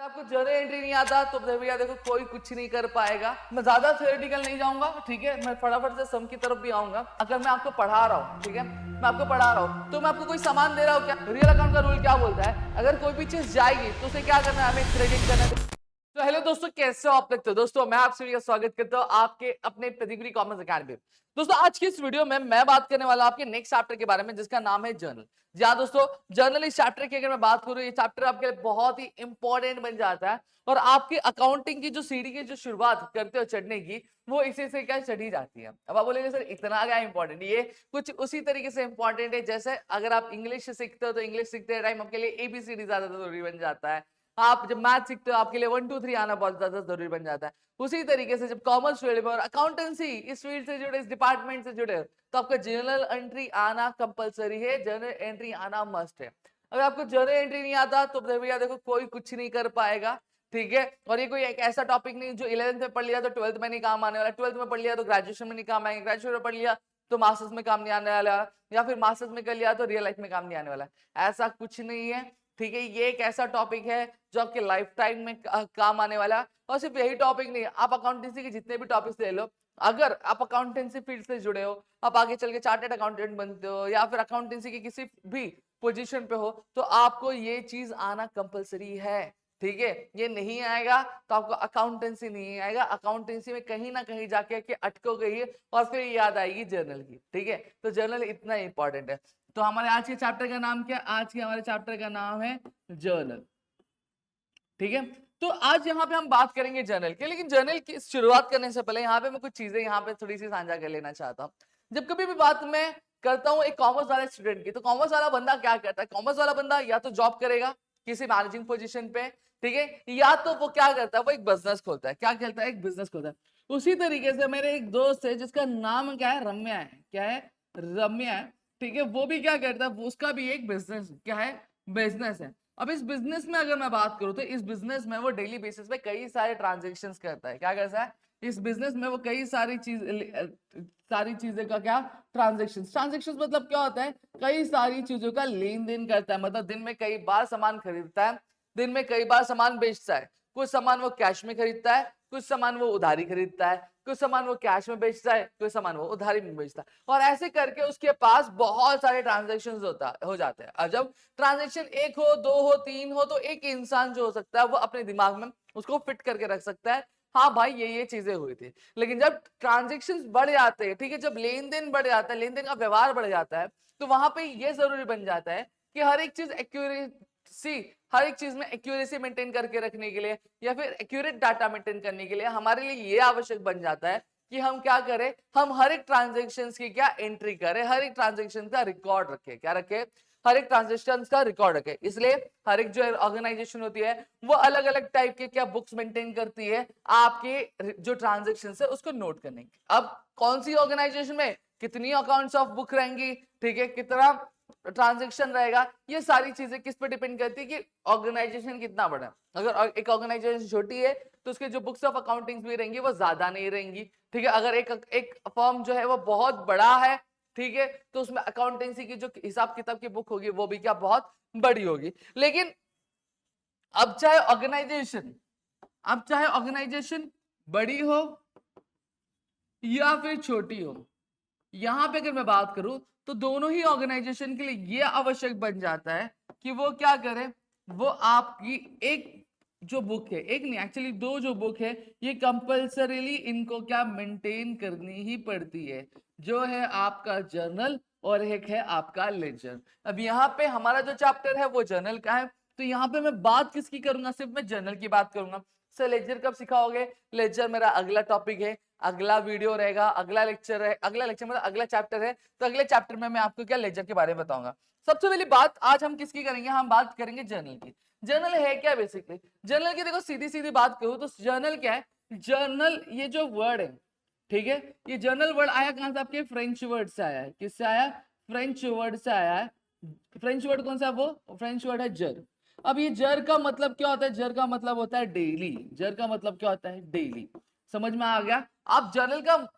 आपको journal entry नहीं आता तो भैया देखो कोई कुछ नहीं कर पाएगा। मैं ज्यादा थ्योरेटिकल नहीं जाऊंगा, ठीक है, मैं फटाफट से सम की तरफ भी आऊंगा। अगर मैं आपको पढ़ा रहा हूँ, ठीक है, मैं आपको पढ़ा रहा हूँ तो मैं आपको कोई सामान दे रहा हूँ क्या? रियल अकाउंट का रूल क्या बोलता है, अगर कोई भी चीज जाएगी तो उसे क्या करना है, हमें क्रेडिट करना है। तो हेलो दोस्तों, कैसे हो आप लगते हो? दोस्तों मैं आप सभी का स्वागत करता हूँ आपके अपने पेडिग्री कॉमर्स अकेडमी। दोस्तों आज की इस वीडियो में मैं बात करने वाला हूं आपके नेक्स्ट चैप्टर के बारे में जिसका नाम है जर्नल। जी हाँ दोस्तों, जर्नल इस चैप्टर की अगर मैं बात करूं, ये चैप्टर आपके लिए बहुत ही इंपॉर्टेंट बन जाता है और आपकी अकाउंटिंग की जो सीढ़ी की जो शुरुआत करते हो चढ़ने की, वो इसी से क्या चढ़ी जाती है। अब आप बोलेंगे सर इतना क्या इंपॉर्टेंट, ये कुछ उसी तरीके से इंपॉर्टेंट है जैसे अगर आप इंग्लिश सीखते हो तो इंग्लिश सीखते टाइम आपके लिए एबीसीडी ज्यादा जरूरी बन जाता है। आप जब मैथ सीखते हो आपके लिए 1 2 3 आना बहुत ज्यादा जरूरी बन जाता है। उसी तरीके से जब कॉमर्स फील्ड में और अकाउंटेंसी इस फील्ड से जुड़े, इस डिपार्टमेंट से जुड़े तो आपका जर्नल एंट्री आना कंपलसरी है, जर्नल एंट्री आना मस्ट है। अगर आपको जर्नल एंट्री नहीं आता तो भैया देखो कोई कुछ नहीं कर पाएगा, ठीक है। और ये कोई एक ऐसा टॉपिक नहीं जो 11th में पढ़ लिया तो 12th में नहीं काम आने वाला, 12th में पढ़ लिया तो ग्रेजुएशन में नहीं काम आएंगे, ग्रेजुएशन में पढ़ लिया तो मास्टर्स में काम नहीं आने वाला, या फिर मास्टर्स में कर लिया तो रियल लाइफ में काम नहीं आने वाला। ऐसा कुछ नहीं है, ठीक है। ये एक ऐसा टॉपिक है जो आपके लाइफ टाइम में काम आने वाला है। और सिर्फ यही टॉपिक नहीं, आप अकाउंटेंसी के जितने भी टॉपिक्स ले लो, अगर आप अकाउंटेंसी फील्ड से जुड़े हो, आप आगे चल के चार्टर्ड अकाउंटेंट बनते हो या फिर अकाउंटेंसी की किसी भी पोजीशन पे हो, तो आपको ये चीज आना कंपलसरी है, ठीक है। ये नहीं आएगा तो आपको अकाउंटेंसी नहीं आएगा, अकाउंटेंसी में कहीं ना कहीं जाके के अटकोगे और फिर याद आएगी जर्नल की, ठीक है। तो जर्नल इतना इंपॉर्टेंट है। तो हमारे आज के चैप्टर का नाम क्या? आज के हमारे चैप्टर का नाम है जर्नल, ठीक है। तो आज यहाँ पे हम बात करेंगे जर्नल के, लेकिन जर्नल की शुरुआत करने से पहले यहाँ पे मैं कुछ चीजें यहाँ पे थोड़ी सी साझा कर लेना चाहता हूँ। जब कभी भी बात मैं करता हूँ एक कॉमर्स वाले स्टूडेंट की, तो कॉमर्स वाला बंदा क्या करता है? कॉमर्स वाला बंदा या तो जॉब करेगा किसी मैनेजिंग पोजीशन पे, ठीक है, या तो वो क्या करता है, वो एक बिजनेस खोलता है। क्या खेलता है? एक बिजनेस खोलता है। उसी तरीके से मेरे एक दोस्त है जिसका नाम क्या है, रम्या है। क्या है? रम्या है, ठीक है। वो भी क्या करता है, उसका भी एक बिजनेस, क्या है, बिजनेस है। अब इस बिजनेस में अगर मैं बात करूं तो इस बिजनेस में वो डेली बेसिस पे कई सारे ट्रांजेक्शन्स करता है। क्या करता है? इस बिजनेस में वो कई सारी चीजें का क्या, ट्रांजेक्शन्स मतलब क्या होता है? कई सारी चीजों का लेन देन करता है। मतलब दिन में कई बार सामान खरीदता है, दिन में कई बार सामान बेचता है। कुछ सामान वो कैश में खरीदता है, कुछ सामान वो उधारी खरीदता है, कुछ सामान वो कैश में बेचता है, कुछ सामान वो उधारी में बेचता है। और ऐसे करके उसके पास बहुत सारे ट्रांजेक्शन हो जाते हैं। और जब ट्रांजेक्शन 1 हो, 2 हो, 3 हो, तो एक इंसान जो हो सकता है वो अपने दिमाग में उसको फिट करके रख सकता है, हाँ भाई ये चीजें हुई थी। लेकिन जब ट्रांजेक्शन बढ़ जाते हैं, ठीक है, जब लेन देन बढ़ जाता है, लेन देन का व्यवहार बढ़ जाता है, तो वहां पे ये जरूरी बन जाता है कि हर एक चीज एक्यूरेसी, हर एक चीज में एक्यूरेसी मेंटेन करके रखने के लिए या फिर एक्यूरेट डाटा मेंटेन करने के लिए हमारे लिए ये आवश्यक बन जाता है कि हम क्या करें, हम हर एक ट्रांजेक्शन की क्या एंट्री करें, हर एक ट्रांजेक्शन का रिकॉर्ड रखें। क्या रखें? हर एक ट्रांजेक्शन का रिकॉर्ड रखें। इसलिए हर एक जो ऑर्गेनाइजेशन होती है वो अलग अलग टाइप के क्या बुक्स मेंटेन करती है आपके जो ट्रांजेक्शन है उसको नोट करने की। अब कौन सी ऑर्गेनाइजेशन में कितनी अकाउंट्स ऑफ बुक रहेंगी, ठीक है, कितना ट्रांजेक्शन रहेगा, ये सारी चीजें किस पे डिपेंड करती है कि ऑर्गेनाइजेशन कितना बड़ा है। अगर एक ऑर्गेनाइजेशन छोटी है तो उसके जो बुक्स ऑफ अकाउंटिंग भी रहेंगी वो ज्यादा नहीं रहेंगी, ठीक है। अगर एक फर्म जो है वो बहुत बड़ा है, ठीक है, तो उसमें अकाउंटेंसी की जो हिसाब किताब की बुक होगी वो भी क्या, बहुत बड़ी होगी। लेकिन अब चाहे ऑर्गेनाइजेशन बड़ी हो या फिर छोटी हो, यहां पे अगर मैं बात करूं तो दोनों ही ऑर्गेनाइजेशन के लिए यह आवश्यक बन जाता है कि वो क्या करे, वो आपकी एक जो बुक है, एक नहीं एक्चुअली 2 जो बुक है, ये कंपल्सरीली इनको क्या मेंटेन करनी ही पड़ती है, जो है आपका जर्नल और एक है आपका लेजर। अब यहाँ पे हमारा जो चैप्टर है वो जर्नल का है, तो यहाँ पे मैं बात किसकी करूंगा, सिर्फ मैं जर्नल की बात करूंगा। सर लेजर कब सिखाओगे? लेजर मेरा अगला टॉपिक है, अगला वीडियो रहेगा, अगला लेक्चर है, अगला लेक्चर मतलब अगला चैप्टर है, तो अगले चैप्टर में मैं आपको क्या लेजर के बारे में बताऊंगा। सबसे पहली बात आज हम किसकी करेंगे, हम बात करेंगे जर्नल की। जर्नल है क्या बेसिकली? जर्नल की देखो सीधी सीधी बात करूं तो जर्नल क्या है, जर्नल ये जो वर्ड है, ठीक है, ये जर्नल वर्ड आया कहां से? आपके फ्रेंच वर्ड से आया है। किससे आया? फ्रेंच वर्ड से आया है। फ्रेंच वर्ड कौन सा? वो फ्रेंच वर्ड है जर। अब ये जर का मतलब क्या होता है? जर का मतलब होता है डेली। जर का मतलब क्या होता है? डेली। समझ में आ गया? आप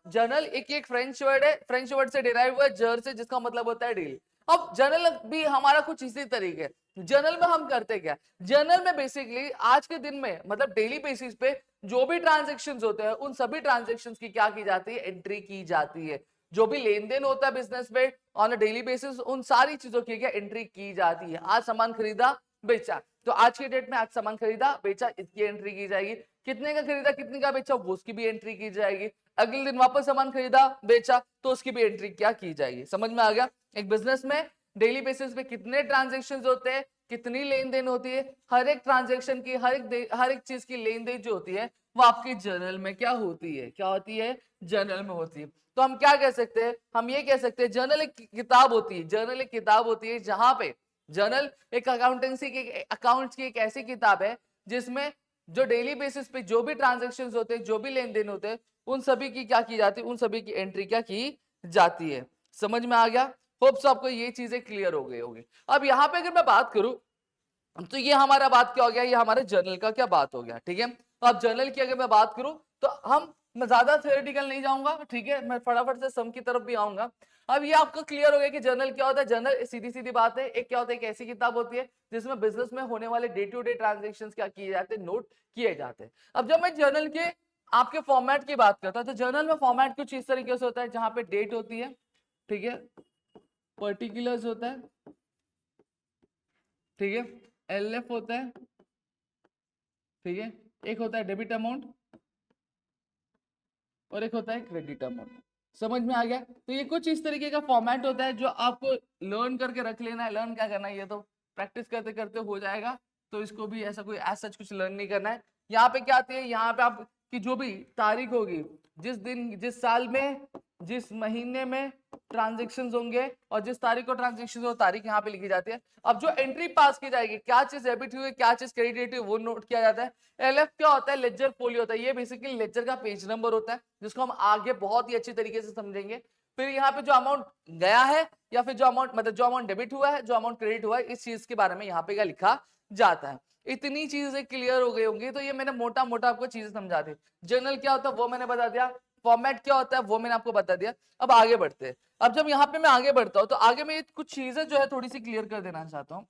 जर्नल एक फ्रेंच वर्ड है, फ्रेंच वर्ड से डिराइव हुआ है जर से, जिसका मतलब होता है डेली। अब जर्नल भी हमारा कुछ इसी तरीके, जर्नल में हम करते क्या, जर्नल में बेसिकली आज के दिन में मतलब डेली बेसिस पे जो भी ट्रांजेक्शन्स होते हैं उन सभी ट्रांजेक्शन्स की क्या की जाती है, एंट्री की जाती है। जो भी लेन देन होता है बिजनेस में ऑन अ डेली बेसिस उन सारी चीजों की क्या एंट्री की जाती है। आज सामान खरीदा बेचा, तो आज की डेट में आज सामान खरीदा बेचा इसकी एंट्री की जाएगी, कितने का खरीदा कितने का बेचा वो उसकी भी एंट्री की जाएगी, अगले दिन वापस सामान खरीदा बेचा तो उसकी भी एंट्री क्या की जाएगी। समझ में आ गया। एक बिजनेस में डेली बेसिस पे कितने ट्रांजेक्शन होते हैं, कितनी लेन देन होती है, हर एक ट्रांजेक्शन की हर एक चीज की लेन देन जो होती है वो आपकी जर्नल में क्या होती है, क्या होती है, जर्नल में होती है। तो हम क्या कह सकते हैं, हम ये कह सकते हैं जर्नल एक किताब होती है, जर्नल एक किताब होती है जहां पे जर्नल एक अकाउंटेंसी की अकाउंट्स की एक ऐसी किताब है जिसमें जो डेली बेसिस पे जो भी ट्रांजेक्शन होते हैं जो भी लेन देन होते हैं उन सभी की क्या की जाती है, उन सभी की एंट्री क्या की जाती है। समझ में आ गया। होप्स आपको ये चीजें क्लियर हो गई होगी। अब यहाँ पे अगर मैं बात करूं तो ये हमारा बात क्या हो गया, ये हमारे जर्नल का क्या बात हो गया, ठीक है। तो अब जर्नल की अगर मैं बात करूं तो मैं ज्यादा थ्योरेटिकल नहीं जाऊंगा, ठीक है, मैं फटाफट से सम की तरफ भी आऊंगा। अब ये आपको क्लियर हो गया कि जर्नल क्या होता है। जर्नल सीधी सीधी बात है, एक क्या होता है, एक ऐसी किताब होती है जिसमें बिजनेस में होने वाले डे टू डे ट्रांजेक्शन क्या किए जाते हैं, नोट किए जाते हैं। अब जब मैं जर्नल के आपके फॉर्मेट की बात करता हूं तो जर्नल में फॉर्मेट कुछ इस तरीके से होता है जहां पे डेट होती है, ठीक है, पर्टिकुलर्स होता है, ठीक है, एलएफ होता है, ठीक है, एक होता है डेबिट अमाउंट और एक होता है क्रेडिट अमाउंट। समझ में आ गया। तो ये कुछ इस तरीके का फॉर्मेट होता है जो आपको लर्न करके रख लेना है। लर्न क्या करना है, ये तो प्रैक्टिस करते करते हो जाएगा, तो इसको भी ऐसा कोई ऐसा कुछ लर्न नहीं करना है। यहाँ पे क्या आती है, यहाँ पे आपकी जो भी तारीख होगी, जिस दिन जिस साल में जिस महीने में ट्रांजेक्शन होंगे और जिस तारीख को ट्रांजेक्शन हो तारीख यहाँ पे लिखी जाती है। अब जो एंट्री पास की जाएगी, क्या चीज डेबिट हुई क्या चीज क्रेडिट हुई वो नोट किया जाता है। एलएफ क्या होता है, लेजर फोलियो होता है, ये बेसिकली लेजर का पेज नंबर होता है जिसको हम आगे बहुत ही अच्छी तरीके से समझेंगे। फिर यहाँ पे जो अमाउंट गया है या फिर जो अमाउंट डेबिट हुआ है, जो अमाउंट क्रेडिट हुआ है, इस चीज के बारे में यहाँ पे क्या लिखा जाता है। इतनी चीजें क्लियर हो गई होंगी। तो ये मैंने मोटा मोटा आपको चीजें समझा दी। जर्नल क्या होता है वो मैंने बता दिया, फॉर्मेट क्या होता है वो मैंने आपको बता दिया। अब आगे बढ़ते हैं। अब जब यहाँ पे मैं आगे बढ़ता हूँ तो आगे मैं कुछ चीजें जो है थोड़ी सी क्लियर कर देना चाहता हूँ।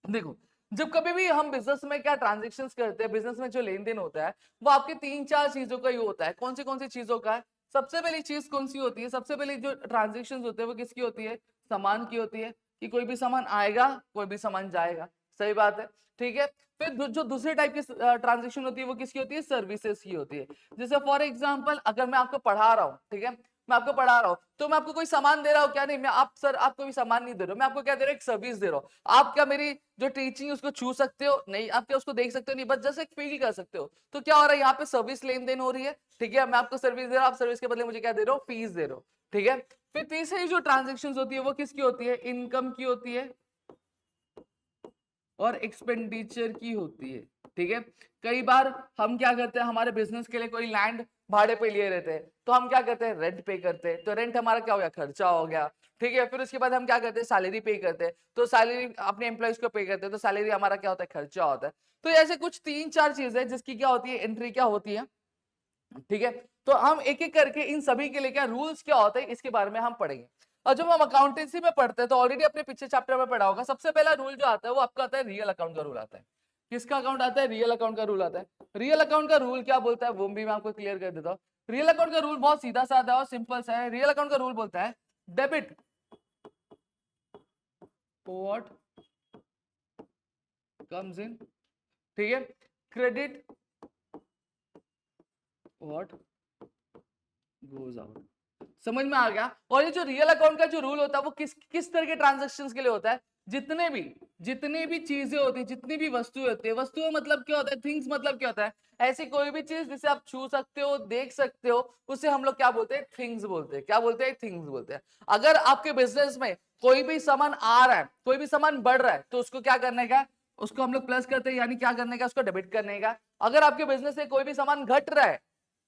देखो, जब कभी भी हम बिजनेस में क्या ट्रांजेक्शन करते हैं, बिजनेस में जो लेन देन होता है वो आपके 3-4 चीजों का ही होता है। कौन सी चीजों का है, सबसे पहली चीज कौन सी होती है, सबसे पहली जो ट्रांजेक्शन होते हैं वो किसकी होती है, सामान की होती है, कि कोई भी सामान आएगा कोई भी सामान जाएगा। सही बात है, ठीक है। फिर जो दूसरे टाइप की ट्रांजेक्शन होती है वो किसकी होती है, सर्विसेज की होती है। जैसे फॉर एग्जाम्पल अगर मैं आपको पढ़ा रहा हूँ, ठीक है, मैं आपको पढ़ा रहा हूँ तो मैं आपको कोई सामान दे रहा हूँ, क्या नहीं, मैं सर आपको भी सामान नहीं दे रहा हूँ, मैं आपको क्या दे रहा हूँ, एक सर्विस दे रहा हूँ। आप क्या मेरी जो टीचिंग है उसको छू सकते हो, नहीं, आप क्या उसको देख सकते हो, नहीं, बस जैसे फील कर सकते हो। तो क्या हो रहा है, यहाँ पे सर्विस लेन देन हो रही है, ठीक है, मैं आपको सर्विस दे रहा हूँ, आप सर्विस के बदले मुझे क्या दे रहे हो, फीस दे रहे हो, ठीक है। फिर तीसरी जो ट्रांजेक्शन होती है वो किसकी होती है, इनकम की होती है और एक्सपेंडिचर की होती है, ठीक है। कई बार हम क्या करते हैं, हमारे बिजनेस के लिए कोई लैंड भाड़े पे लिए रहते हैं तो हम क्या करते हैं, रेंट पे करते हैं, तो रेंट हमारा क्या हो गया, खर्चा हो गया, ठीक है। फिर उसके बाद हम क्या करते हैं, सैलरी पे करते हैं, तो सैलरी अपने एम्प्लॉइज को पे करते हैं, तो सैलरी हमारा क्या होता है, खर्चा होता है। तो ऐसे कुछ 3-4 चीजें जिसकी क्या होती है, एंट्री क्या होती है, ठीक है। तो हम एक एक करके इन सभी के लिए क्या रूल्स क्या होते हैं इसके बारे में हम पढ़ेंगे। और जब हम अकाउंटेंसी में पढ़ते हैं तो ऑलरेडी अपने पीछे चैप्टर में पढ़ा होगा, सबसे पहला रूल जो आता है वो आपका आता है रियल अकाउंट का रूल आता है। किसका अकाउंट आता है, रियल अकाउंट का रूल आता है। रियल अकाउंट का रूल क्या बोलता है वो भी मैं आपको क्लियर कर देता हूँ। रियल अकाउंट का रूल बहुत सीधा साधा और सिंपल सा है। रियल अकाउंट का रूल बोलता है डेबिट व्हाट कम्स इन, ठीक है, क्रेडिट व्हाट गोज आउट। समझ में आ गया। और ये जो रियल अकाउंट का जो रूल होता है वो किस तरह के ट्रांजैक्शंस के लिए होता है, जितने भी चीजें होती है, जितनी भी वस्तुएं होती है, वस्तुएं मतलब क्या होता है, थिंग्स मतलब क्या होता है, ऐसी कोई भी चीज जिसे आप छू सकते हो, देख सकते हो, उसे हम लोग क्या बोलते हैं, थिंग्स बोलते हैं। क्या बोलते हैं, थिंग्स बोलते हैं। अगर आपके बिजनेस में कोई भी सामान आ रहा है, कोई भी सामान बढ़ रहा है, तो उसको क्या करने का, उसको हम लोग प्लस करते हैं, यानी क्या करने का, उसको डेबिट करने का। अगर आपके बिजनेस से कोई भी सामान घट रहा है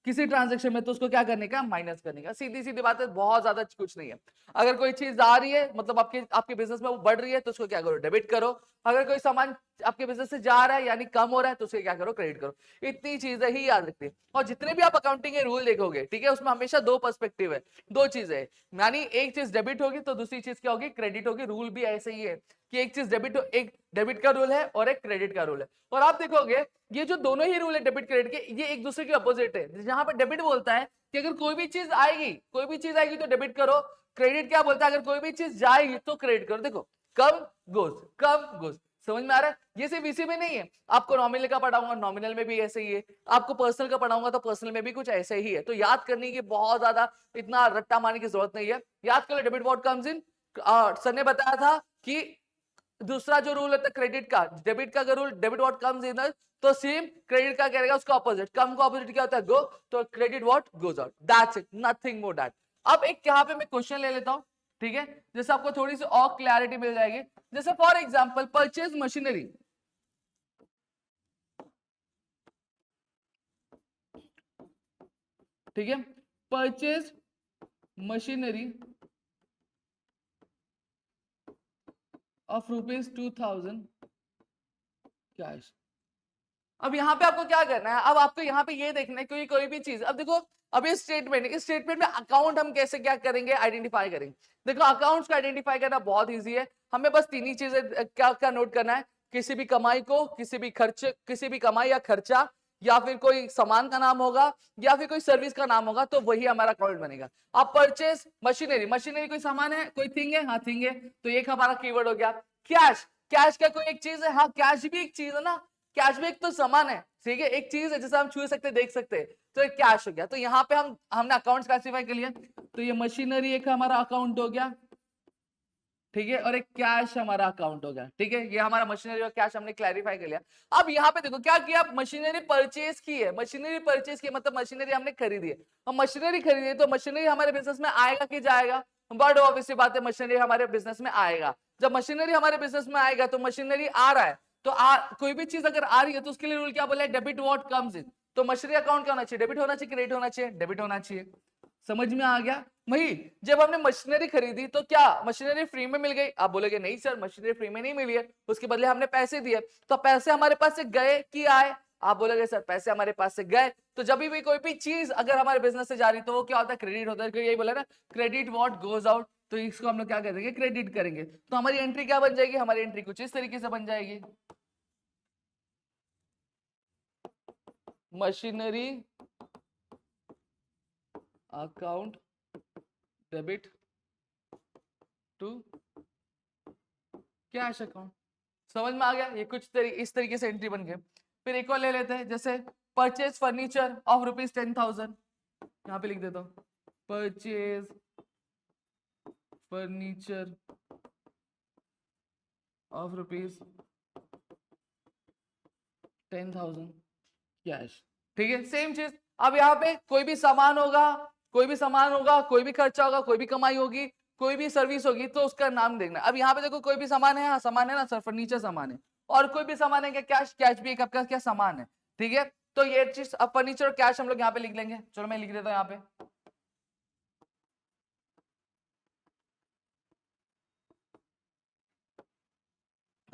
किसी ट्रांजैक्शन में, तो उसको क्या करने का, माइनस करने का। सीधी सीधी बात है, बहुत ज्यादा कुछ नहीं है। अगर कोई चीज आ रही है मतलब आपके बिजनेस में वो बढ़ रही है तो उसको क्या करो, डेबिट करो। अगर कोई सामान आपके बिजनेस से जा रहा है यानी कम हो रहा है, तो उसे क्या करो, क्रेडिट करो। इतनी चीजें ही याद रखते हैं। और जितने भी आप अकाउंटिंग के रूल देखोगे, ठीक है, उसमें हमेशा दो पर्सपेक्टिव है, दो चीजें, यानी एक चीज डेबिट होगी तो दूसरी चीज क्या होगी, क्रेडिट होगी। रूल भी ऐसे ही है कि एक चीज डेबिट, एक डेबिट का रूल है और एक क्रेडिट का रूल है। और आप देखोगे ये जो दोनों ही रूल है डेबिट क्रेडिट के, ये एक दूसरे के अपोजिट है। जहां पर डेबिट बोलता है कि अगर कोई भी चीज आएगी, कोई भी चीज आएगी तो डेबिट करो, क्रेडिट क्या बोलता है, अगर कोई भी चीज जाएगी तो क्रेडिट करो। देखो, कम गोज, कम गोज, समझ में आ रहा है? ये सिर्फ इसी में नहीं है, आपको नॉमिनल का पढ़ाऊंगा, नॉमिनल में भी ऐसे ही है, आपको पर्सनल का पढ़ाऊंगा तो पर्सनल में भी कुछ ऐसे ही है। तो याद करने की बहुत ज्यादा इतना रट्टा मारने की जरूरत नहीं है, याद कर लो debit what comes in. Sir ने बताया था कि दूसरा जो रूल होता है क्रेडिट का, डेबिट का रूल, डेबिट व्हाट कम्स इन, तो सेम क्रेडिट का क्या रहेगा, उसका ऑपोजिट, कम का ऑपोजिट क्या होता है, गो, तो credit what goes out, that's it, nothing more that. अब एक यहाँ पे मैं क्वेश्चन ले लेता हूं, ठीक है, जैसे आपको थोड़ी सी और क्लैरिटी मिल जाएगी। जैसे फॉर एग्जांपल परचेज मशीनरी, ठीक है, परचेज मशीनरी ऑफ ₹2000 कैश। अब यहाँ पे आपको क्या करना है, अब आपको यहाँ पे ये देखना है कि कोई भी चीज, अब देखो, अब ये स्टेटमेंट, इस स्टेटमेंट में अकाउंट हम कैसे क्या करेंगे, आइडेंटिफाई करेंगे। देखो अकाउंट्स का आइडेंटिफाई करना बहुत इजी है, हमें बस तीन ही चीजें क्या क्या नोट करना है, किसी भी कमाई को, किसी भी खर्चे, किसी भी कमाई या खर्चा, या फिर कोई सामान का नाम होगा, या फिर कोई सर्विस का नाम होगा, तो वही हमारा अकाउंट बनेगा। अब परचेस मशीनरी, मशीनरी कोई सामान है, कोई थिंग है, हाँ थिंग है, तो एक हमारा कीवर्ड हो गया। कैश, कैश का कोई एक चीज है, हाँ कैश भी एक चीज है ना, कैश भी एक तो सामान है, ठीक है, एक चीज है जिसे हम छू सकते देख सकते हैं, तो एक कैश हो गया। तो यहाँ पे हमने अकाउंट्स क्लासिफाई कर लिया, तो ये मशीनरी एक हमारा अकाउंट हो गया, ठीक है, और एक कैश हमारा अकाउंट हो गया, ठीक है, ये हमारा मशीनरी और कैश हमने क्लैरिफाई कर लिया। अब यहाँ पे देखो क्या किया, मशीनरी परचेज की है, मशीनरी परचेज की मतलब मशीनरी हमने खरीदी है। हम मशीनरी खरीदी है तो मशीनरी हमारे बिजनेस में आएगा कि जाएगा, बड़ी ऑब्वियस बात है, मशीनरी हमारे बिजनेस में आएगा। जब मशीनरी हमारे बिजनेस में आएगा तो मशीनरी आ रहा है, तो कोई भी चीज अगर आ रही है तो उसके लिए रूल क्या बोला है, डेबिट व्हाट कम्स इन। तो मशीनरी अकाउंट क्या होना चाहिए, डेबिट होना चाहिए, क्रेडिट होना चाहिए, डेबिट होना चाहिए। समझ में आ गया? वही जब हमने मशीनरी खरीदी तो क्या मशीनरी फ्री में मिल गई, आप बोलोगे नहीं सर मशीनरी फ्री में नहीं मिली है, उसके बदले हमने पैसे दिए, तो पैसे हमारे पास से गए कि आए, आप बोलोगे सर पैसे हमारे पास से गए। तो जब भी कोई भी चीज अगर हमारे बिजनेस से जा रही तो वो क्या होता है, क्रेडिट होता है, क्योंकि यही बोला ना, क्रेडिट व्हाट गोज आउट, तो इसको हम लोग क्या करेंगे, क्रेडिट करेंगे। तो हमारी एंट्री क्या बन जाएगी, हमारी एंट्री कुछ इस तरीके से बन जाएगी, machinery account debit to cash account. समझ में आ गया, ये कुछ इस तरीके से एंट्री बन गई। फिर एक और ले लेते हैं, जैसे परचेज फर्नीचर ऑफ ₹10,000, यहाँ पे लिख देता हूँ, परचेज फर्नीचर ऑफ ₹10,000 कैश, ठीक है, सेम चीज। अब यहाँ पे कोई भी सामान होगा, कोई भी सामान होगा, कोई भी खर्चा होगा, कोई भी कमाई होगी, कोई भी सर्विस होगी, तो उसका नाम देखना। अब यहाँ पे देखो कोई भी सामान है, हाँ सामान है ना सर, फर्नीचर सामान है, और कोई भी सामान है क्या, कैश, कैश भी एक आपका क्या सामान है, ठीक है। तो ये चीज अब फर्नीचर और कैश हम लोग यहाँ पे लिख लेंगे, चलो मैं लिख देता हूँ यहाँ पे,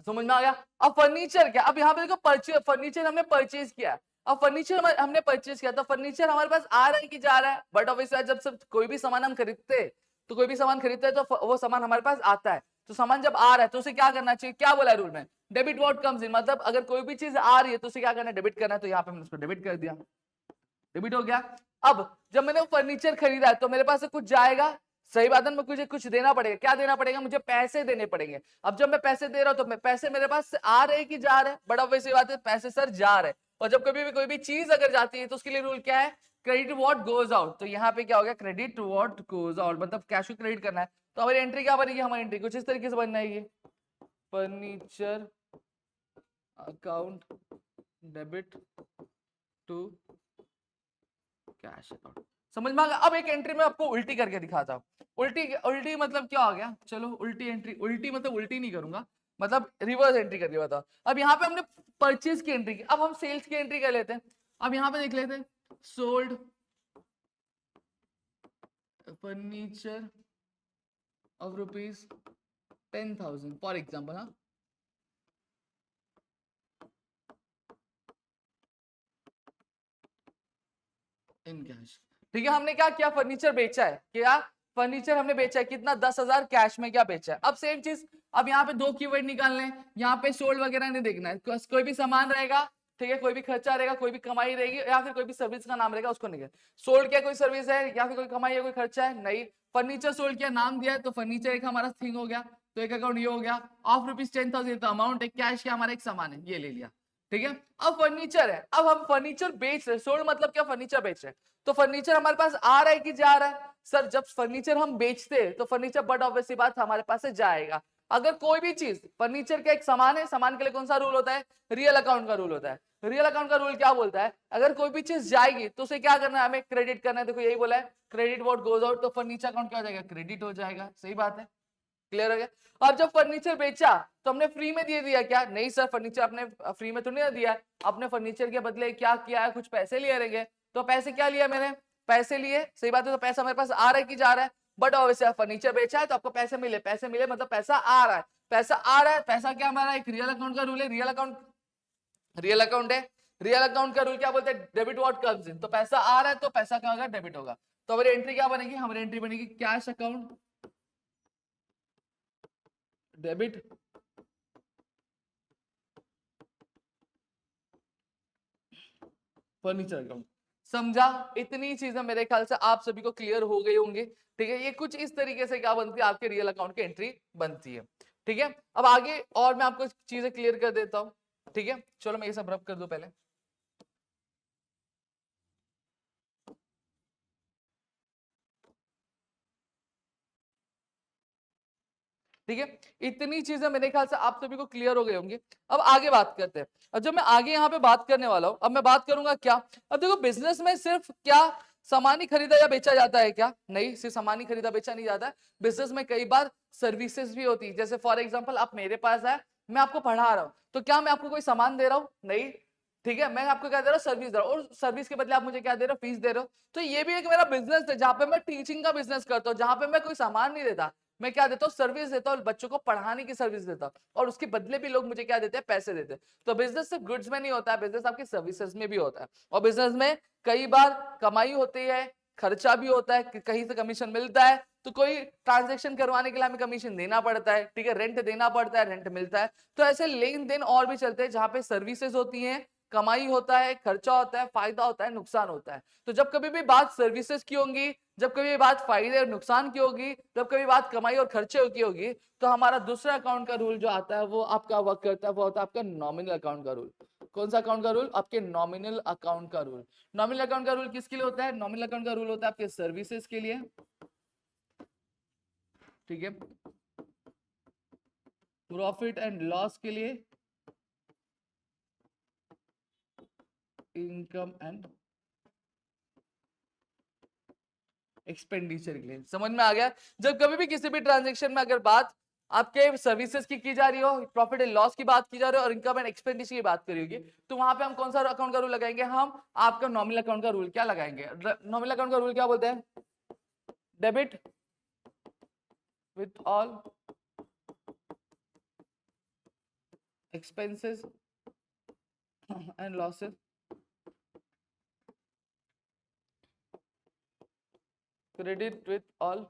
समझ में आ गया। अब फर्नीचर क्या, अब यहाँ पे देखो परचेज, फर्नीचर हमने परचेज किया, अब फर्नीचर हमने परचेज किया, तो फर्नीचर हमारे पास आ रहा है कि जा रहा है, बट ऑब्वियसली जब सब कोई भी सामान हम खरीदते हैं, तो कोई भी सामान खरीदते हैं तो वो सामान हमारे पास आता है, तो सामान जब आ रहा है तो उसे क्या करना चाहिए, क्या बोला है रूल में, डेबिट व्हाट कम्स इन, मतलब अगर कोई भी चीज आ रही है तो उसे क्या करना है, डेबिट करना है, तो यहाँ पे मैंने उसको डेबिट कर दिया, डेबिट हो गया। अब जब मैंने फर्नीचर खरीदा है तो मेरे पास से कुछ जाएगा, सही बात है, मुझे कुछ देना पड़ेगा, क्या देना पड़ेगा, मुझे पैसे देने पड़ेंगे। अब जब मैं पैसे दे रहा हूं तो पैसे मेरे पास आ रहे हैं कि जा रहे हैं, बड़ा वैसी बात है, पैसे सर जा रहे हैं। और जब कभी भी कोई भी चीज अगर जाती है तो उसके लिए रूल क्या है, क्रेडिट व्हाट गोज आउट, तो यहाँ पे क्या हो गया, क्रेडिट व्हाट गोज आउट, मतलब कैश को क्रेडिट करना है। तो हमारी एंट्री क्या बनेगी, हमारी एंट्री कुछ इस तरीके से बनना है, furniture account debit to cash account. समझ में आ गया। अब एक एंट्री में आपको उल्टी करके दिखाता हूँ, उल्टी उल्टी मतलब क्या हो गया, चलो उल्टी एंट्री, उल्टी मतलब उल्टी नहीं करूंगा, मतलब रिवर्स एंट्री करके बताओ। अब यहाँ पे हमने परचेज की एंट्री की, अब हम सेल्स की एंट्री कर लेते हैं। अब यहाँ पे देख लेते हैं, sold furniture of ₹10,000 for example, हाँ इन कैश। ठीक है, हमने क्या किया, फर्नीचर बेचा है, क्या फर्नीचर हमने बेचा है, कितना 10,000 कैश में क्या बेचा है। अब सेम चीज, अब यहाँ पे दो कीवर्ड निकालने हैं, यहाँ पे सोल्ड वगैरह नहीं देखना है, कोई भी सामान रहेगा, ठीक है, कोई भी खर्चा रहेगा, कोई भी कमाई रहेगी, या फिर कोई भी सर्विस का नाम रहेगा उसको निकाल। सोल्ड क्या कोई सर्विस है, या फिर कोई कमाई है, कोई खर्चा है, नहीं। फर्नीचर सोल्ड क्या नाम दिया है, तो फर्नीचर एक हमारा थिंग हो गया, तो एक अकाउंट ये हो गया। ऑफ ₹10,000 तो अमाउंट है, कैश क्या हमारा एक सामान है, ये ले लिया। ठीक है, अब फर्नीचर है, अब हम फर्नीचर बेच रहे, सोल्ड मतलब क्या, फर्नीचर बेच रहे, तो फर्नीचर हमारे पास आ रहा है कि जा रहा है। सर जब फर्नीचर हम बेचते हैं तो फर्नीचर बट ऑब्वियसली बात हमारे पास से जाएगा। अगर कोई भी चीज, फर्नीचर का एक सामान है, सामान के लिए कौन सा रूल होता है, रियल अकाउंट का रूल होता है। रियल अकाउंट का रूल क्या बोलता है, अगर कोई भी चीज जाएगी तो उसे क्या करना है, हमें क्रेडिट करना है। देखो यही बोला है, क्रेडिट व्हाट गोज आउट, तो फर्नीचर अकाउंट क्या हो जाएगा, क्रेडिट हो जाएगा। सही बात है, क्लियर हो गया। अब जब फर्नीचर बेचा तो हमने फ्री में दे दिया क्या, नहीं सर, फर्नीचर आपने फ्री में तो नहीं दिया, आपने फर्नीचर के बदले क्या किया है, कुछ पैसे लिए रहेंगे। तो पैसे क्या लिया मैंने, पैसे लिए, सही बात है, तो पैसा मेरे पास आ रहा है कि जा रहा है, बट ऑब्वियसली फर्नीचर बेचा है तो आपको पैसे मिले, पैसे मिले मतलब पैसा आ रहा है, पैसा आ रहा है, पैसा क्या हमारा एक रियल अकाउंट का रूल है, रियल अकाउंट है, रियल अकाउंट का रूल क्या बोलते हैं, डेबिट व्हाट कम्स इन, तो पैसा आ रहा है तो पैसा क्या होगा, डेबिट होगा। तो हमारी एंट्री क्या बनेगी, हमारी एंट्री बनेगी cash account debit furniture account. समझा, इतनी चीजें मेरे ख्याल से आप सभी को क्लियर हो गई होंगी। ठीक है, ये कुछ इस तरीके से क्या बनती है, आपके रियल अकाउंट की एंट्री बनती है। ठीक है, अब आगे और मैं आपको चीजें क्लियर कर देता हूं। ठीक है, चलो मैं ये सब रब कर दूं पहले। ठीक है, इतनी चीजें मेरे ख्याल से आप सभी को क्लियर हो गई होंगी। अब आगे बात करते हैं। अब जो मैं आगे यहाँ पे बात करने वाला हूँ, अब मैं बात करूंगा क्या, अब देखो बिजनेस में सिर्फ क्या सामान ही खरीदा या बेचा जाता है क्या, नहीं, सिर्फ सामान ही खरीदा बेचा नहीं जाता है। बिजनेस में कई बार सर्विसेज भी होती है, जैसे फॉर एग्जाम्पल आप मेरे पास है, मैं आपको पढ़ा रहा हूँ, तो क्या मैं आपको कोई सामान दे रहा हूँ, नहीं। ठीक है, मैं आपको क्या दे रहा हूँ, सर्विस दे रहा हूँ, और सर्विस के बदले आप मुझे क्या दे रहे हो, फीस दे रहे हो। तो ये भी एक मेरा बिजनेस है, जहां पे मैं टीचिंग का बिजनेस करता हूँ, जहां पे मैं कोई सामान नहीं देता, मैं क्या देता हूँ, सर्विस देता हूँ, बच्चों को पढ़ाने की सर्विस देता हूँ, और उसके बदले भी लोग मुझे क्या देते हैं, पैसे देते हैं। तो बिजनेस सिर्फ गुड्स में नहीं होता है, बिजनेस आपकी सर्विसेज में भी होता है, और बिजनेस में कई बार कमाई होती है, खर्चा भी होता है, कहीं से कमीशन मिलता है, तो कोई ट्रांजेक्शन करवाने के लिए हमें कमीशन देना पड़ता है, ठीक है, रेंट देना पड़ता है, रेंट मिलता है। तो ऐसे लेन देन और भी चलते हैं, जहां पे सर्विसेज होती हैं, कमाई होता है, खर्चा होता है, फायदा होता है, नुकसान होता है। तो जब कभी भी बात सर्विसेज की होगी, जब कभी बात फायदे और नुकसान की होगी, जब कभी बात कमाई और खर्चे की होगी, तो हमारा दूसरा अकाउंट का रूल जो आता है वो आपका वर्क करता है, वो होता है आपका नॉमिनल अकाउंट का रूल। कौन सा अकाउंट का रूल, आपके नॉमिनल अकाउंट का रूल। नॉमिनल अकाउंट का रूल किसके लिए होता है, नॉमिनल अकाउंट का रूल होता है आपके सर्विसेज के लिए। ठीक है, प्रॉफिट एंड लॉस के लिए, इनकम एंड एक्सपेंडिचर के लिए। समझ में आ गया, जब कभी भी किसी भी ट्रांजेक्शन में अगर बात आपके सर्विसेज की जा रही हो, प्रॉफिट एंड लॉस की बात की जा रही हो, और इनकम एंड एक्सपेंडिचर की बात करी होगी, तो वहां पे हम कौन सा अकाउंट का रूल लगाएंगे, हम आपका नॉमिनल अकाउंट का रूल क्या लगाएंगे। नॉमिनल अकाउंट का रूल क्या बोलते हैं, debit with all expenses and losses, credit with all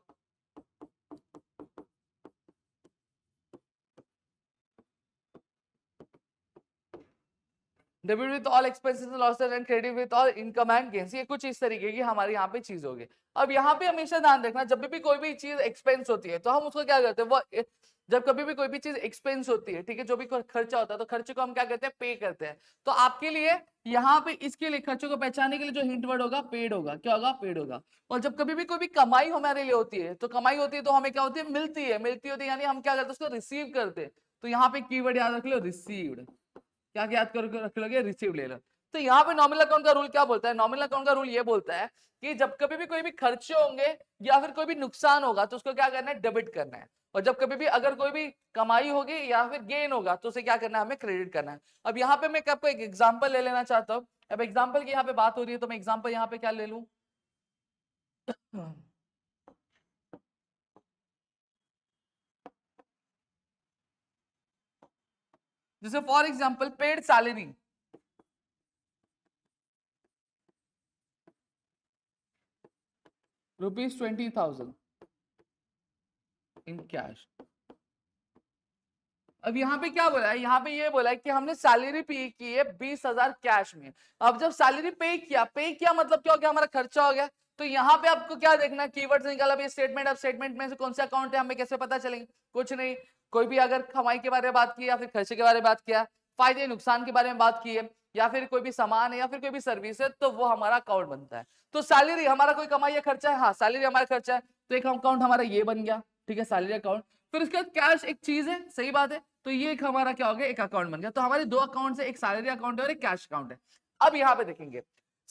debit with all expenses losses and credit with all income and gains. ये कुछ इस तरीके की हमारे यहाँ पे चीज होगी। अब यहाँ पे हमेशा ध्यान रखना, जब भी कोई भी चीज एक्सपेंस होती है तो हम उसको क्या करते हैं, वो जब कभी भी कोई भी चीज एक्सपेंस होती है, ठीक है, जो भी खर्चा होता है, तो खर्चे को हम क्या करते हैं, पे करते हैं। तो आपके लिए यहाँ पे इसके लिए खर्चों को पहचानने के लिए जो हिंट वर्ड होगा, पेड होगा। क्या होगा, पेड होगा। और जब कभी भी कोई भी कमाई हमारे लिए होती है, तो कमाई होती है तो हमें क्या होती है, मिलती होती है, यानी हम क्या करते हैं, उसको रिसीव करते हैं। तो यहाँ पे कीवर्ड याद रख लो, रिसीव्ड। क्या याद कर रख लोगे, रिसीव ले लो। तो यहाँ पे नॉमिनल अकाउंट का रूल क्या बोलता है, नॉमिनल अकाउंट का रूल ये बोलता है कि जब कभी भी कोई भी खर्चे होंगे या फिर कोई भी नुकसान होगा, तो उसको क्या करना है, डेबिट करना है। और जब कभी भी अगर कोई भी कमाई होगी या फिर गेन होगा, तो उसे क्या करना है, हमें क्रेडिट करना है। अब यहाँ पे मैं आपको एक एग्जाम्पल ले लेना चाहता हूँ। अब एग्जाम्पल की यहाँ पे बात हो रही है, तो मैं एग्जाम्पल यहाँ पे क्या ले लूँ जैसे for example paid salary. ₹20,000 in cash. अब यहाँ पे क्या बोला है, यहाँ पे ये बोला है कि हमने सैलरी पे की है 20,000 कैश में। अब जब सैलरी पे किया मतलब क्या हो गया, हमारा खर्चा हो गया। तो यहाँ पे आपको क्या देखना, कीवर्ड्स निकाला। अब ये स्टेटमेंट, अब स्टेटमेंट में से कौन सा अकाउंट है हमें कैसे पता चलेंगे, कुछ नहीं। कोई भी अगर कमाई के बारे में बात की या फिर खर्चे के बारे में बात किया, फायदे नुकसान के बारे में बात की है, या फिर कोई भी सामान है या फिर कोई भी सर्विस है, तो वो हमारा अकाउंट बनता है। तो सैलरी हमारा कोई कमाई या खर्चा है, हाँ सैलरी हमारा खर्चा है, तो एक अकाउंट हमारा ये बन गया, ठीक है, सैलरी अकाउंट। फिर उसके बाद कैश एक चीज है, सही बात है, तो ये एक हमारा क्या हो गया, एक अकाउंट बन गया। तो हमारे दो अकाउंट है, एक सैलरी अकाउंट है और एक कैश अकाउंट है। अब यहाँ पे देखेंगे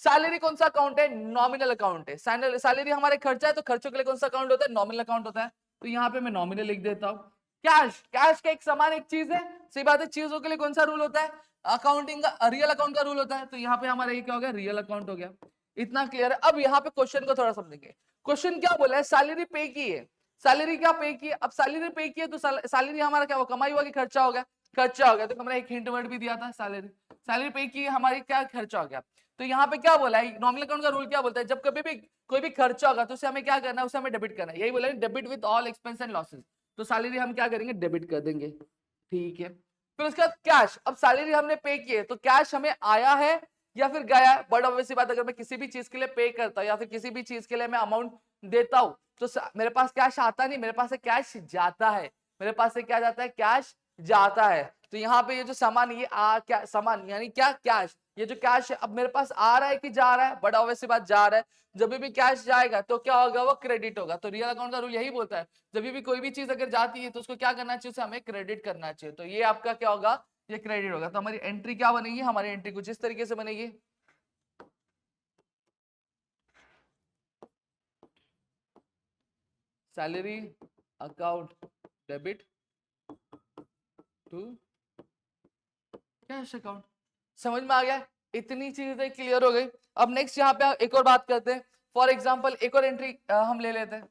सैलरी कौन सा अकाउंट है, नॉमिनल अकाउंट है। सैलरी हमारे खर्चा है, तो खर्चों के लिए कौन सा अकाउंट होता है, नॉमिनल अकाउंट होता है। तो यहाँ पे मैं नॉमिनल लिख देता हूँ। कैश, कैश का एक समान एक चीज है, सही बात है। चीजों के लिए कौन सा रूल होता है, अकाउंटिंग का रियल अकाउंट का रूल होता है। तो यहाँ पे हमारा ये क्या हो गया, रियल अकाउंट हो गया। इतना क्लियर है। अब यहाँ पे क्वेश्चन को थोड़ा समझेंगे। क्वेश्चन क्या बोला है, सैलरी पे की है, सैलरी क्या पे की है। अब सैलरी पे की है तो सैलरी हमारा क्या हुआ, कमाई हुआ कि खर्चा हो गया, खर्चा हो गया। तो हमने एक हिंट वर्ड भी दिया था, सैलरी, सैलरी पे की है हमारी, क्या खर्चा हो गया। तो यहाँ पे क्या बोला है, नॉमिनल अकाउंट का रूल क्या बोलता है, जब कभी भी कोई भी खर्चा होगा तो उसे हमें क्या करना है, उसे हमें डेबिट करना है। यही बोला है, debit with all expense and losses. तो सैलरी हम क्या करेंगे, डेबिट कर देंगे, ठीक है। फिर उसके बाद कैश, अब सैलरी हमने पे की है तो कैश हमें आया है या फिर गया है। बट ऑब्वियसली बात, अगर मैं किसी भी चीज के लिए पे करता हूँ या फिर किसी भी चीज के लिए मैं अमाउंट देता हूँ, तो मेरे पास कैश आता नहीं, मेरे पास से कैश जाता है, मेरे पास से क्या जाता है, कैश जाता है। तो यहाँ पे ये जो सामान, ये क्या सामान यानी क्या, कैश। ये जो कैश है अब मेरे पास आ रहा है कि जा रहा है, बट ऑब्वियसली बात जा रहा है। जब भी कैश जाएगा तो क्या होगा, वो क्रेडिट होगा। तो रियल अकाउंट का रूल यही बोलता है, जब भी कोई भी चीज अगर जाती है तो उसको क्या करना चाहिए, उसे हमें क्रेडिट करना चाहिए। तो ये आपका क्या होगा, ये क्रेडिट होगा। तो हमारी एंट्री क्या बनेगी, हमारी एंट्री कुछ इस तरीके से बनेगी। Salary account debit to cash account. समझ में आ गया, इतनी चीजें क्लियर हो गई। अब नेक्स्ट यहाँ पे एक और बात करते हैं। फॉर एग्जांपल एक और एंट्री हम ले लेते हैं।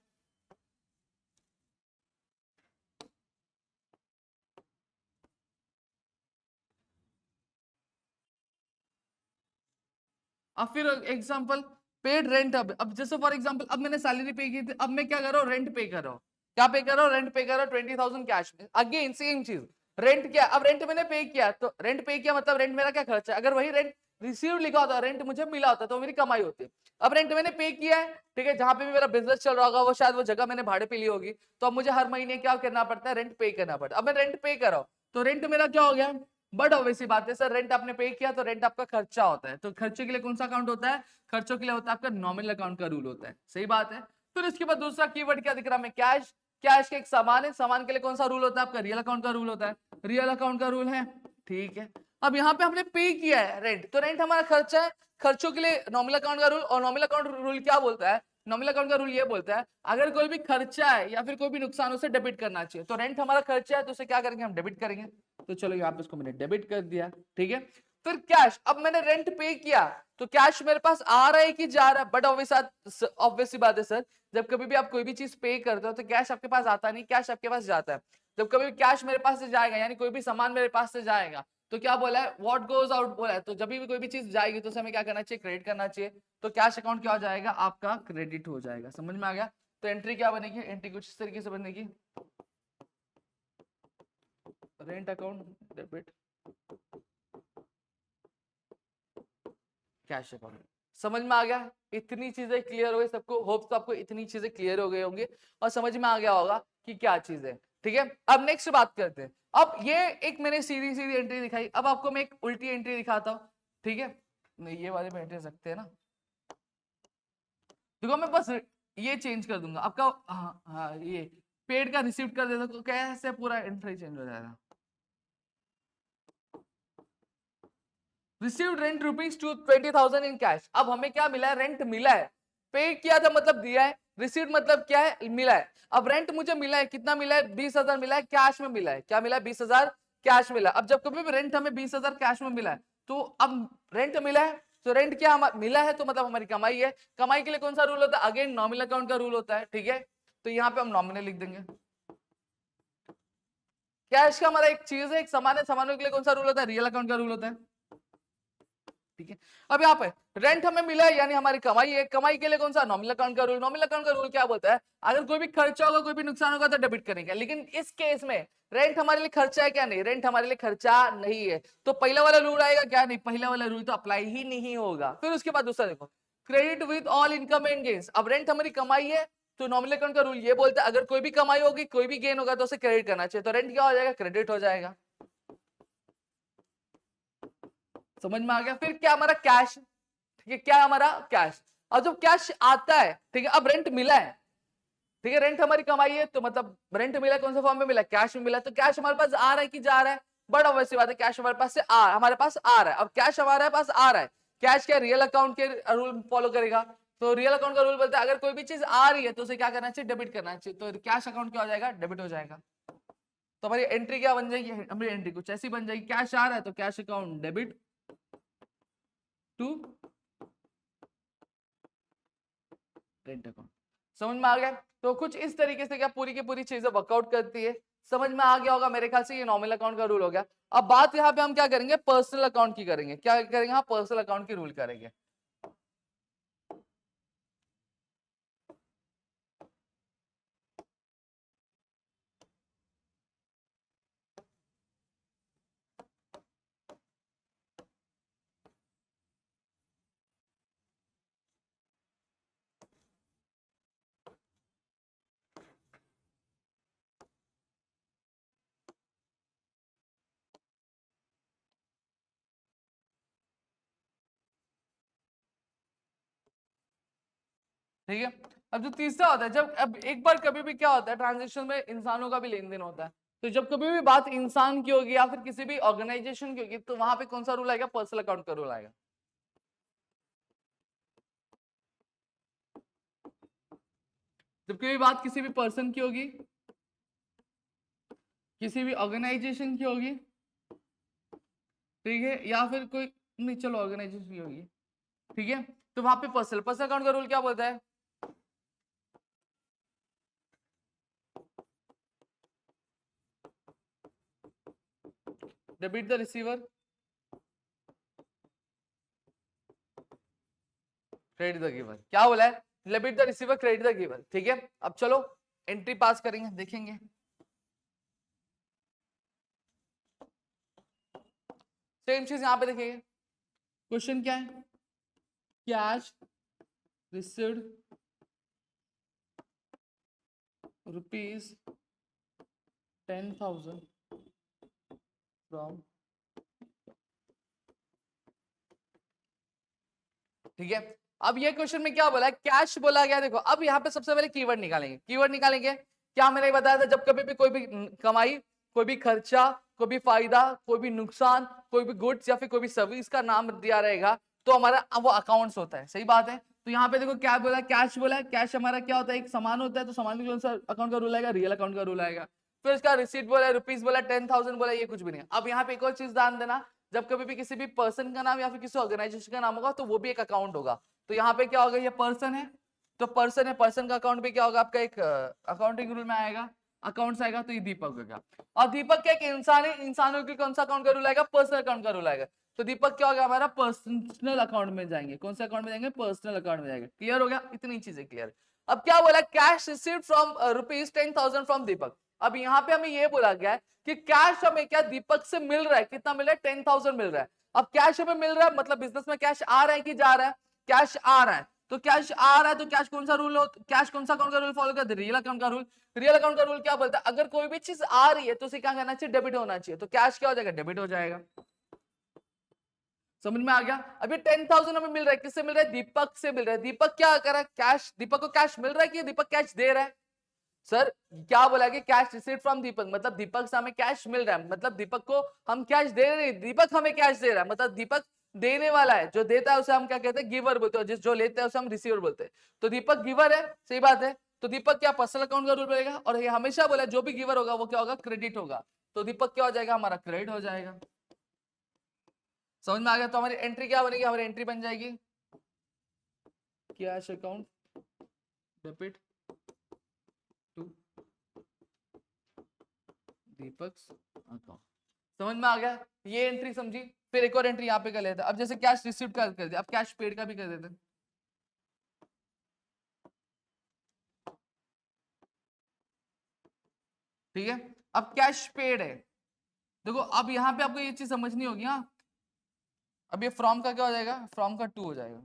अब फिर एग्जांपल पेड रेंट। अब जैसे फॉर एग्जांपल अब मैंने सैलरी पे की थी, अब मैं क्या कर रहा हूँ, रेंट पे कर रहा हूँ। क्या पे कर रहा हूँ, रेंट पे कर रहा हूँ 20,000 कैश में। अगेन सेम चीज, रेंट क्या, अब रेंट मैंने पे किया, तो रेंट पे किया मतलब रेंट मेरा क्या खर्चा है। अगर वही रेंट रिसीव लिखा होता, रेंट मुझे मिला होता, तो मेरी कमाई होती। अब रेंट मैंने पे किया है, ठीक है, जहां पे भी मेरा बिजनेस चल रहा होगा वो शायद वो जगह मैंने भाड़े पे ली होगी, तो अब मुझे हर महीने क्या करना पड़ता है, रेंट पे करना पड़ता है। अब मैं रेंट पे कर रहा हूँ तो रेंट मेरा क्या हो गया। बट ऑब्वियसली बात है सर, रेंट आपने पे किया तो रेंट आपका खर्चा होता है। तो खर्चे के लिए कौन सा अकाउंट होता है, खर्चों के लिए होता है आपका नॉमिनल अकाउंट का रूल होता है, सही बात है। फिर इसके बाद दूसरा कीवर्ड क्या दिख रहा है, कैश। कैश के एक सामान है, सामान के लिए कौन सा रूल होता है, आपका रियल अकाउंट का रूल होता है, रियल अकाउंट का रूल है, ठीक है। अब यहाँ पे हमने पे किया है रेंट, तो रेंट हमारा खर्चा है, खर्चों के लिए नॉमिनल अकाउंट का रूल। और नॉमिनल अकाउंट रूल क्या बोलता है, नॉमिनल अकाउंट का रूल ये बोलता है अगर कोई भी खर्चा है या फिर कोई भी नुकसान, उसे डेबिट करना चाहिए। तो रेंट हमारा खर्चा है तो उसे क्या करेंगे, हम डेबिट करेंगे। तो चलो यहाँ पे इसको मैंने डेबिट कर दिया, ठीक है। फिर कैश, अब मैंने रेंट पे किया तो कैश मेरे पास आ रहा है कि जा रहा है। बट ऑब्वियसली बात है सर, जब कभी भी आप कोई भी चीज पे करते हो तो कैश आपके पास आता नहीं, कैश आपके पास जाता है। जब कभी भी कैश मेरे पास से जाएगा यानी कोई भी सामान मेरे पास से जाएगा, तो क्या बोला है, व्हाट गोज आउट बोला है। तो जब भी कोई भी चीज जाएगी तो उसे हमें क्या करना चाहिए, क्रेडिट करना चाहिए। तो कैश अकाउंट क्या हो जाएगा, आपका क्रेडिट हो जाएगा। समझ में आ गया। तो एंट्री क्या बनेगी, एंट्री कुछ इस तरीके से बनेगी, rent account debit cash account. समझ में आ गया, इतनी चीजें क्लियर हो गई सबको, होप तो आपको इतनी चीजें क्लियर हो गई होंगी और समझ में आ गया होगा कि क्या चीज है, ठीक है। अब नेक्स्ट बात करते हैं। अब ये एक मैंने सीधी सीधी एंट्री दिखाई, अब आपको मैं एक उल्टी एंट्री दिखाता हूँ, ठीक है। नहीं ये वाले में एंट्री सकते हैं ना, देखो मैं बस ये चेंज कर दूंगा आपका, हाँ हाँ, ये पेड का रिसीव कर देता तो कैसे पूरा एंट्री चेंज हो जाएगा। Received rent ₹20,000 in cash. अब हमें क्या मिला है, रेंट मिला है, पे किया था मतलब दिया है, रिसीव्ड मतलब क्या है, मिला है। अब रेंट मुझे मिला है, कितना मिला है, 20,000 मिला है, कैश में मिला है। क्या मिला है, 20,000 कैश मिला। अब जब कभी भी रेंट हमें 20,000 कैश में मिला है, तो अब रेंट मिला है, तो रेंट क्या मिला है तो मतलब हमारी कमाई है। कमाई के लिए कौन सा रूल होता है, अगेन नॉमिनल अकाउंट का रूल होता है, ठीक है। तो यहाँ पे हम नॉमिनल लिख देंगे। कैश का हमारा एक चीज है, एक सामान है, सामानों के लिए कौन सा रूल होता है, रियल अकाउंट का रूल होता है। ठीक है। अब यहाँ पे रेंट हमें मिला है यानी हमारी कमाई है, कमाई के लिए कौन सा नॉमिनल अकाउंट का रूल, नॉमिनल अकाउंट का रूल क्या बोलता है, अगर कोई भी खर्चा होगा कोई भी नुकसान होगा तो डेबिट करेंगे। लेकिन इस केस में रेंट हमारे लिए खर्चा है क्या, नहीं, रेंट हमारे लिए खर्चा नहीं है, तो पहला वाला रूल आएगा क्या, नहीं, पहला वाला रूल तो अप्लाई ही नहीं होगा। फिर उसके बाद दूसरा देखो, credit with all income and gains. अब रेंट हमारी कमाई है तो नॉमिनल अकाउंट का रूल ये बोलता है अगर कोई भी कमाई होगी कोई भी गेन होगा तो उसे क्रेडिट करना चाहिए, तो रेंट क्या हो जाएगा, क्रेडिट हो जाएगा। समझ में आ गया। फिर क्या हमारा कैश, ठीक है, क्या हमारा कैश। और जब कैश आता है, ठीक है, अब रेंट मिला है, ठीक है, रेंट हमारी कमाई है तो मतलब रेंट मिला कौन से फॉर्म में मिला, कैश में मिला, तो कैश हमारे पास आ रहा है कि जा रहा है, बड़ा वैसी बात है, कैश हमारे पास से हमारे पास आ रहा है। अब कैश हमारे पास आ रहा है, कैश क्या रियल अकाउंट के रूल फॉलो करेगा, तो रियल अकाउंट का रूल बोलता है अगर कोई भी चीज आ रही है तो उसे क्या करना चाहिए, डेबिट करना चाहिए, तो कैश अकाउंट क्या हो जाएगा, डेबिट हो जाएगा। तो हमारी एंट्री क्या बन जाएगी, हमारी एंट्री कुछ ऐसी बन जाएगी, कैश आ रहा है तो cash account debit to rent account. समझ में आ गया। तो कुछ इस तरीके से क्या पूरी की पूरी चीजें वर्कआउट करती है, समझ में आ गया होगा मेरे ख्याल से, ये नॉमिनल अकाउंट का रूल हो गया। अब बात यहाँ पे हम क्या करेंगे, पर्सनल अकाउंट की करेंगे, क्या करेंगे, हाँ पर्सनल अकाउंट की रूल करेंगे। ठीक है। अब जो तीसरा होता है, जब अब एक बार कभी भी क्या होता है ट्रांजेक्शन में इंसानों का भी लेन देन होता है, तो जब कभी भी बात इंसान की होगी या फिर किसी भी ऑर्गेनाइजेशन की होगी तो वहां पे कौन सा रूल आएगा, पर्सनल अकाउंट का रूल आएगा। जब कभी बात किसी भी पर्सन की होगी, किसी भी ऑर्गेनाइजेशन की होगी, ठीक है, या फिर कोई, नहीं चलो ऑर्गेनाइजेशन की होगी, ठीक है, तो वहां पे पर्सनल पर्सनल अकाउंट का रूल क्या बोलता है, debit the receiver credit the giver. क्या बोला है, debit the receiver credit the giver. ठीक है, अब चलो एंट्री पास करेंगे, देखेंगे सेम चीज यहां पे देखेंगे। क्वेश्चन क्या है, कैश रिसीव्ड रुपीज 10,000 फ्रॉम, ठीक है। अब ये क्वेश्चन में क्या बोला है, कैश बोला गया। देखो अब यहाँ पे सबसे पहले कीवर्ड निकालेंगे, कीवर्ड निकालेंगे, क्या मैंने बताया था, जब कभी भी कोई भी कमाई, कोई भी खर्चा, कोई भी फायदा, कोई भी नुकसान, कोई भी गुड्स या फिर कोई भी सर्विस का नाम दिया रहेगा तो हमारा वो अकाउंट्स होता है, सही बात है। तो यहाँ पे देखो क्या बोला, कैश बोला है, कैश हमारा क्या होता है, एक सामान होता है, तो सामान कौन सा अकाउंट का रूल आएगा, रियल अकाउंट का रूल आएगा। फिर इसका रिसीट बोला है, रुपीज बोला, 10,000 बोला, ये कुछ भी नहीं। अब यहाँ पे एक और चीज ध्यान देना, जब कभी भी किसी भी पर्सन का नाम या फिर किसी ऑर्गेनाइजेशन का नाम होगा तो वो भी एक अकाउंट होगा। तो यहाँ पे क्या होगा, ये पर्सन है तो पर्सन है, पर्सन का अकाउंट भी क्या होगा आपका, एक अकाउंटिंग रूल में आएगा, अकाउंट्स आएगा, तो ये दीपक हो गया। और दीपक क्या एक इंसान है, इंसानों के कौन सा अकाउंट का रूल आएगा, पर्सनल अकाउंट का रूल आएगा। तो दीपक क्या होगा हमारा, पर्सनल अकाउंट में जाएंगे, कौन से अकाउंट में जाएंगे, पर्सनल अकाउंट में जाएंगे। क्लियर हो गया, इतनी चीजें क्लियर। अब क्या बोला, cash received from rupees 10,000 from Deepak. अब यहाँ पे हमें ये बोला गया है कि कैश हमें क्या दीपक से मिल रहा है, कितना मिल रहा है, 10,000 मिल रहा है। अब कैश हमें मिल रहा है मतलब बिजनेस में कैश आ रहा है कि जा रहा है, कैश आ रहा है। तो कैश आ रहा है तो कैश कौन सा रूल हो, कैश कौन सा अकाउंट का रूल फॉलो करता है, रियल अकाउंट का रूल। रियल अकाउंट का रूल क्या बोलता है, अगर कोई भी चीज आ रही है तो उसे क्या करना चाहिए, डेबिट होना चाहिए। तो कैश क्या हो जाएगा, डेबिट हो जाएगा। समझ में आ गया। अभी 10,000 हमें मिल रहा है, किससे मिल रहा है, दीपक से मिल रहा है। दीपक क्या कर रहा है, कैश, दीपक को कैश मिल रहा है कि दीपक कैश दे रहा है। सर क्या बोला कि कैश रिसीव फ्रॉम दीपक, मतलब दीपक से हमें कैश मिल रहा है, मतलब दीपक को हम कैश दे रहे हैं, दीपक हमें कैश दे रहा है, मतलब दीपक देने वाला है। जो देता है उसे हम क्या कहते हैं, गिवर बोलते हैं, जिस जो लेते हैं उसे हम रिसीवर बोलते हैं। तो दीपक गिवर है, सही बात है। तो दीपक क्या पर्सनल अकाउंट का रूल बोलेगा, और ये हमेशा बोला जो भी गिवर होगा वो क्या होगा, क्रेडिट होगा। तो दीपक क्या हो जाएगा, हमारा क्रेडिट हो जाएगा। समझ में आ गया। तो हमारी एंट्री क्या बनेगी, हमारी एंट्री बन जाएगी cash account debit to Deepak account. समझ में आ गया? ये एंट्री समझी। फिर एक और एंट्री यहाँ पे कर लेते हैं। अब जैसे कैश रिसीव्ड का कर दिया, अब कैश पेड का भी कर देते हैं। ठीक है, अब कैश पेड है। देखो अब यहाँ पे आपको ये चीज समझनी होगी। हाँ, अब ये फ्रॉम का क्या हो जाएगा, फ्रॉम का टू हो जाएगा।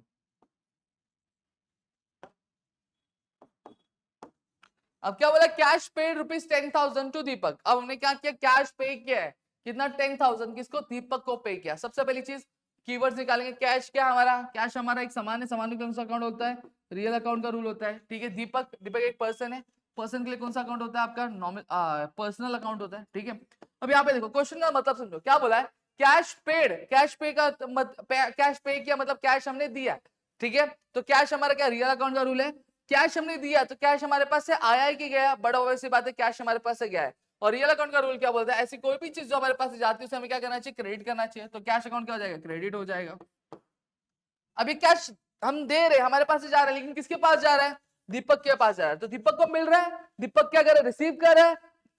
अब क्या बोला, कैश पेड ₹10,000 टू दीपक। अब हमने क्या किया, कैश पे किया है कितना, 10,000 किसको, दीपक को पे किया। सबसे पहली चीज कीवर्ड्स निकालेंगे। कैश क्या हमारा, कैश हमारा एक सामान है, सामान के कौन सा अकाउंट होता है, रियल अकाउंट का रूल होता है। ठीक है, दीपक, दीपक एक पर्सन है, पर्सन के लिए कौन सा अकाउंट होता है आपका, नॉर्मल पर्सनल अकाउंट होता है। ठीक है, अब यहाँ पे देखो क्वेश्चन का मतलब समझो, क्या बोला है, कैश पेड, कैश पे का कैश पे किया मतलब कैश हमने दिया। ठीक है, तो कैश हमारा क्या, रियल अकाउंट का रूल है। कैश हमने दिया तो कैश हमारे पास से आया है कि गया, बड़ा ऑब्वियस सी बात है, कैश हमारे पास से गया है। और रियल अकाउंट का रूल क्या बोलता है, ऐसी कोई भी चीज जो हमारे पास से जाती है उसे हमें क्या करना चाहिए, क्रेडिट करना चाहिए। तो कैश अकाउंट क्या हो जाएगा, क्रेडिट हो जाएगा। अभी कैश हम दे रहे, हमारे पास से जा रहा है, लेकिन किसके पास जा रहा है, दीपक के पास जा रहा है। तो दीपक को मिल रहा है, दीपक क्या कर रहा है, रिसीव कर रहा है।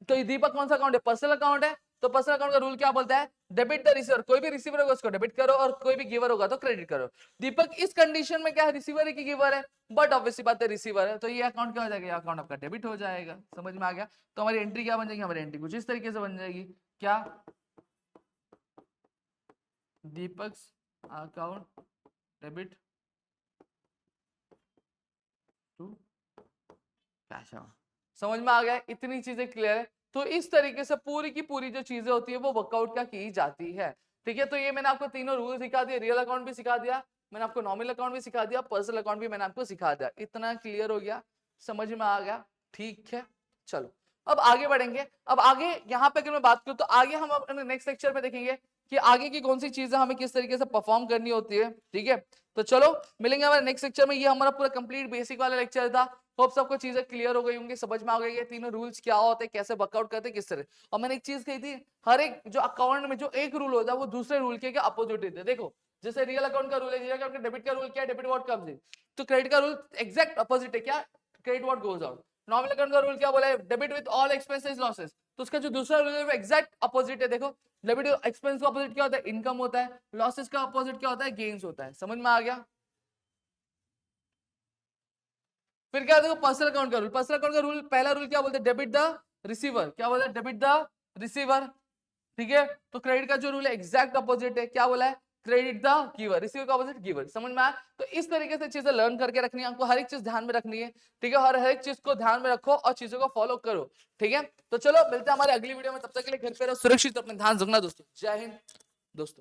तो ये दीपक कौन सा अकाउंट है, पर्सनल अकाउंट है। तो पर्सनल अकाउंट का रूल क्या बोलता है, डेबिट द रिसीवर। कोई भी रिसीवर होगा उसको डेबिट करो, और कोई भी गिवर होगा तो क्रेडिट करो। दीपक इस कंडीशन में क्या है, रिसीवर है कि गिवर है, बट ऑब्वियसली बात है रिसीवर है, तो ये अकाउंट क्या हो जाएगा, ये अकाउंट आपका डेबिट हो जाएगा। समझ में आ गया? तो हमारी एंट्री क्या बन जाएगी, हमारी एंट्री कुछ इस तरीके से बन जाएगी, क्या, दीपक अकाउंट डेबिट टू कैश। समझ में आ गया? इतनी चीजें क्लियर है। तो इस तरीके से पूरी की पूरी जो चीजें होती है वो वर्कआउट क्या की जाती है। ठीक है, तो ये मैंने आपको तीनों रूल सिखा दिए, रियल अकाउंट भी सिखा दिया मैंने आपको, नॉमिनल अकाउंट भी सिखा दिया, पर्सनल अकाउंट भी मैंने आपको सिखा दिया। इतना क्लियर हो गया, समझ में आ गया? ठीक है, चलो अब आगे बढ़ेंगे। अब आगे यहाँ पे अगर मैं बात करूँ तो आगे हम अपने नेक्स्ट लेक्चर में देखेंगे कि आगे की कौन सी चीजें हमें किस तरीके से परफॉर्म करनी होती है। ठीक है, तो चलो मिलेंगे हमारे नेक्स्ट लेक्चर में। ये हमारा पूरा कंप्लीट बेसिक वाला लेक्चर था। होप सबको चीजें क्लियर हो गई होंगी, समझ में आ गई है तीनों रूल्स क्या होते हैं, कैसे वर्कआउट करते हैं, किस तरह। और मैंने एक चीज कही थी, हर एक जो अकाउंट में जो एक रूल होता है वो दूसरे रूल के अपोजिट होते हैं। देखो जैसे रियल अकाउंट का रूल है, रियल अकाउंट का डेबिट का रूल क्या है, डेबिट व्हाट कम्स इन। तो क्रेडिट का रूल एग्जैक्ट अपोजिट है, क्या, credit what goes out. Nominal account का रूल क्या बोला है, debit with all expenses losses. तो उसका जो दूसरा रूल है वो एग्जैक्ट अपोजिट है। देखो डेबिट एक्सपेंस का अपोजिट क्या होता है, इनकम होता है। लॉसेस का अपोजिट क्या होता है, गेन्स होता है। समझ में आ गया? फिर क्या देखो पर्सनल अकाउंट का रूल, पर्सनल अकाउंट का रूल पहला रूल क्या बोलते हैं, डेबिट द रिसीवर। क्या बोलते हैं, डेबिट द रिसीवर। ठीक है, तो क्रेडिट का जो रूल है एग्जैक्ट अपोजिट है, क्या बोला है, क्रेडिट द गिवर। रिसीवर का अपोजिट गिवर। समझ में आया? तो इस तरीके से चीजें लर्न करके रखनी है आपको, हर एक चीज ध्यान में रखनी है। ठीक है, हर एक चीज को ध्यान में रखो और चीजों को फॉलो करो। ठीक है, तो चलो मिलते हैं हमारे अगली वीडियो में, तब तक के लिए घर पे रहो सुरक्षित, अपने ध्यान रखना दोस्तों। जय हिंद दोस्तों।